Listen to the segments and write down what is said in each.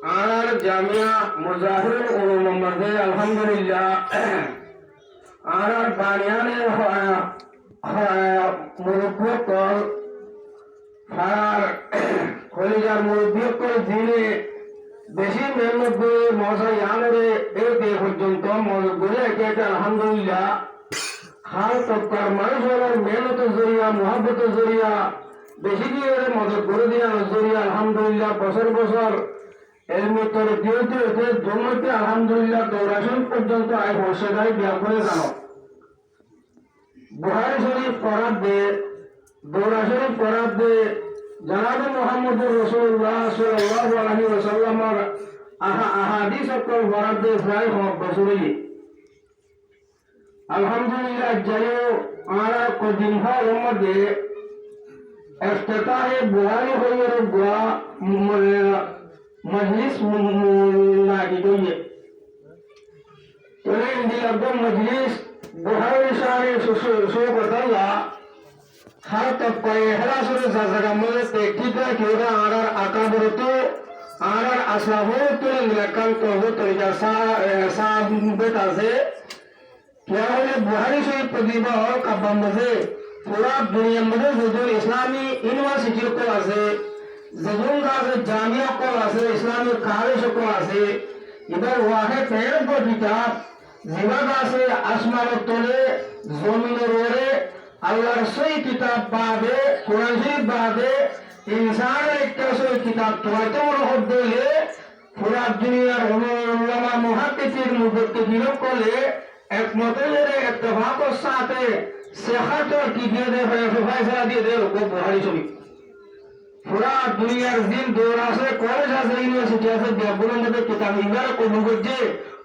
আর জামিয়া মুজাহিরুল উলুম মধ্যে আলহামদুলিল্লাহ আর বানিয়ানে মুরব্বী কল আর কলিজার মুরব্বী কল দিনে বেশি মেহনত করে মজা ইয়ানরে এই দে পর্যন্ত মজবুরে একে আলহামদুলিল্লাহ খাল তৎকার মানুষের মেহনতের জরিয়া মোহাব্বতের জরিয়া বেশি দিয়ে মদত করে দেওয়ার জরিয়া আলহামদুলিল্লাহ বছর বছর এলমি তোরে দিতে হতে জন্মতে আলহামদুলিল্লাহ দৌড়াশন পর্যন্ত আয় বর্ষাদায় বিয়া করে জানো বুহারি শরীফ পড়ার দে দৌড়া শরীফ পড়ার দে জনাবে মোহাম্মদুর রাসূলুল্লাহ সাল্লাল্লাহু আলাইহি ওয়াসাল্লামের আহাদিস অকল পড়ার দে প্রায় বছরই আলহামদুলিল্লাহ যাইও আমরা কদিন হয় মধ্যে افتتاح बुहारी होयर गुआ मजलिस नागिदोये तोरे इंदी अब्दो मजलिस बुहारी शारे सो बदला हर तक कोई हला सुरे जगह मले तेकिता केरा आरर आकाबरतो आरर असलाहो तो लकन तो हो तो सा बेटा से क्या है बुहारी से प्रतिभा और कब्बम से पूरा दुनिया में जो इस्लामी यूनिवर्सिटी को আছে जजून আছে জামিয়া को আছে ইসলামিক কলেজ को আছে इधर वाहे पेड़ को किताब जीवन আছে আসমানের তলে জমিনের ওরে আল্লাহর সই কিতাব পাবে কোরআন শরীফ পাবে ইনসানের একটা সই কিতাব তোমাকে মনে হলে পুরা দুনিয়ার উলামা মুহাদ্দিসিন মুফাসসিরিন করলে একমতের ইত্তেফাকের সাথে सेहतर की दे फैसला दिए दे को बुहारी शरीफ पूरा दुनियार दिन दौरा से कॉलेज আছে ইউনিভার্সিটি আছে বেগুনের মধ্যে কিতাব ইবার কবুল করছে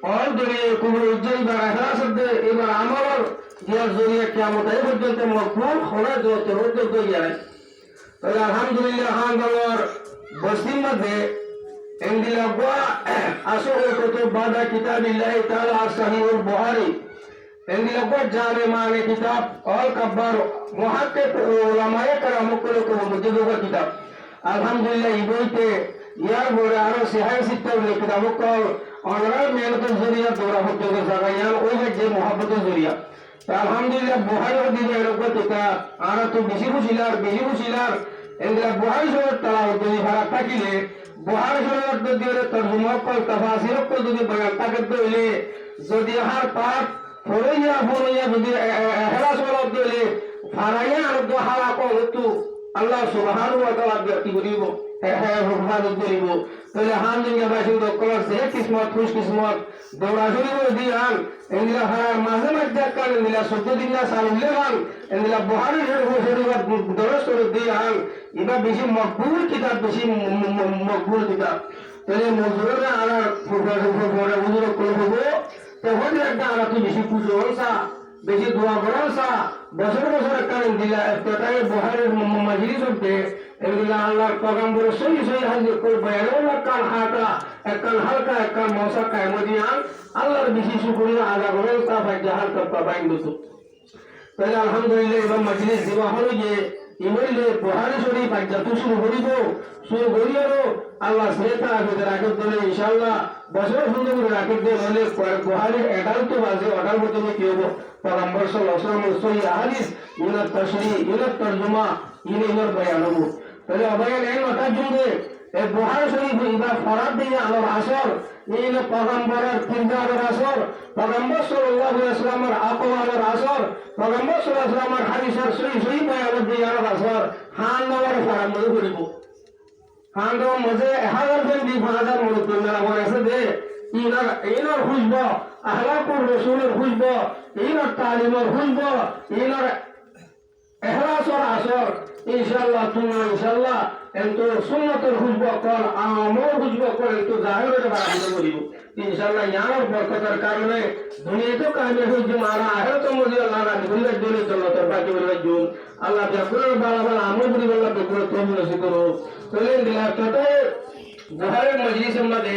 অল দুনিয়া কবুল হচ্ছে এবার আখরা সদে এবার আমল জিয়ার জরিয়া কিয়ামত এই পর্যন্ত মকবুল হলে যত হতে যায় তাহলে আলহামদুলিল্লাহ হামদার বসিম মধ্যে এন্ডিলা গোয়া আসো কত বাদা কিতাবিল্লাহ তাআলা সহিহুল বুখারী এন্ডিলা জামে মানে কিতাব অল কব্বার মুহাক্কিক উলামায়ে কেরাম को মুজাদ্দিদ কিতাব আলহামদুলিল্লাহ ইবইতে ইয়ার বড় আরো সহায় সিত্তার কিতাব को অনরাল মেহনতের জরিয়া দৌড়া হতে জায়গা ওই যে মোহাব্বতের জরিয়া আলহামদুলিল্লাহ বুহারী দিনে এরকম কিতাব আর তো বেশি খুশিলার এন্ডিলা বুহারী শরীফ তেলাওয়াত যদি ফারাক থাকিলে বুহারী শরীফ দিয়ে তরজমা को তাফসীর को যদি বয়ান থাকে দিলে যদি হার পাক ফরইয়া যদি এখলাস ওয়ালা দিলে ফারাইয়া আর দো হালা কো হতু আল্লাহ সুবহানাহু ওয়া তাআলা ব্যক্তি করিব হেফাজত করিব তাহলে হাম দুনিয়া বাসী দকলার সে কিসমত খুশ কিসমত দৌড়া করিব দিয়ান এন্দিলা হারার মাঝে মধ্যে কাল এন্দিলা 14 দিন না সালুল্লে গান এন্দিলা বুহারী শরীফ দরস করে দিয়ান ইবা বেশি মকবুল কিতাব বেশি মকবুল কিতাব তাহলে মজুররা আর ফুফারে উজুর করব তখন একটা আলাদা বেশি পুজো হলসা বেশি দোয়া করলসা বছর বছর কারণ দিলা এতটাই বুহারীর মজলিস হতে এগুলা আল্লাহর পয়গম্বর সহি হাজির করে বয়ান কাল হাটা এককাল হালকা এককাল মশা কায়মদিয়ান আল্লাহর বেশি শুকরিয়া আদা করলসা ভাই জাহাল করতে বাইন দুটো তাহলে আলহামদুলিল্লাহ এবার মজলিস দেওয়া হলো যে ইমইলে বুহারী শরীফ যত শুরু করিও আল্লাহ সেটা আগে রাখে দিলে ইনশাআল্লাহ বছর সুন্দর করে রাখে দিয়ে হলে বুহারী এটাও তো বাজে অর্ডার মতো কি হবো পয়গম্বর সাল্লাল্লাহু আলাইহি ওয়াসাল্লাম সহি হাদিস ইউনাত তাশরী ইউনাত তরজমা ইনের বয়ান হবো তাহলে অবয়ান এই মাথার জন্য এই বুহারী শরীফ ইবা ফরাদ দিয়ে আলোর আসর এই পয়গম্বরের কিরদারের আসর পয়গম্বর সাল্লাল্লাহু আলাইহি ওয়াসাল্লামের আকওয়ালের আসর পয়গম্বর সাল্লাল্লাহু আলাইহি ওয়াসাল্লামের হাদিসের সহি বয়ান দিয়ে আলোর আসর হান নওয়ার ফরাদ মনে করিব হান দো মজে 1000 দিন 2000 মনে করলে আমার আছে দে ইনার খুশব আহলাকুর রাসূলের খুশব ইনার তালিমের খুশব ইনার ইখলাসের আসর ইনশাআল্লাহ তুমি ইনশাআল্লাহ এত সুন্নতের খুশব কল আমল খুশব কল একটু জাহিরের বারাত করিব ইনশাআল্লাহ ইয়ার বরকতের কারণে দুনিয়াতে কামে হইছে মারা আখিরাত মধ্যে আল্লাহ রাখি দুনিয়া জন্য জান্নাতের বাকি বলে জুন আল্লাহ জাকুরের বালা আমল করি বলা বেকুর তুমি নসিব করো তাহলে দিলা তো বুহারী মজলিসের মধ্যে